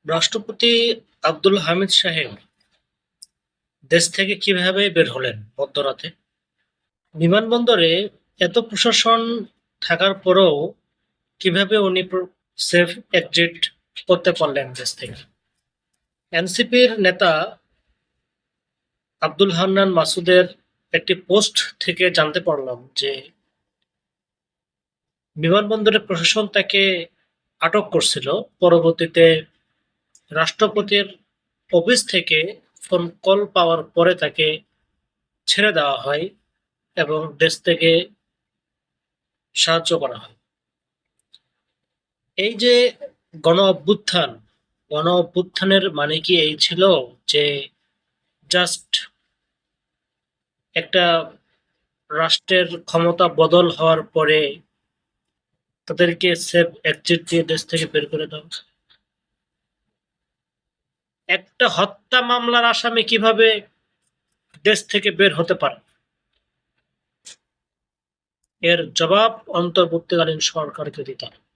রাষ্ট্রপতি আব্দুল হামিদ সাহেব দেশ থেকে কিভাবে বের হলেন মধ্যরাতে? বিমানবন্দরে এত প্রশাসন থাকার পরেও কিভাবে উনি সেফ এক্সিট করতে পারলেন দেশ থেকে? এনসিপির নেতা আব্দুল হান্নান মাসুদের একটি পোস্ট থেকে জানতে পারলাম যে বিমানবন্দরের প্রশাসন তাকে আটক করছিল। পরবর্তীতে রাষ্ট্রপতির অফিস থেকে ফোন কল পাওয়ার পরে তাকে ছেড়ে দেওয়া হয় এবং দেশ থেকে সাহায্য করা হয়। এই যে গণ অভ্যুত্থান, গণ অভ্যুত্থানের মানে কি এই ছিল যে জাস্ট একটা রাষ্ট্রের ক্ষমতা বদল হওয়ার পরে তাদেরকে সেফ এক্সিট দিয়ে দেশ থেকে বের করে দাও? একটা হত্যা মামলার আসামি কিভাবে দেশ থেকে বের হতে পারে? এর জবাব অন্তর্বর্তীকালীন সরকারকে দিতে হবে।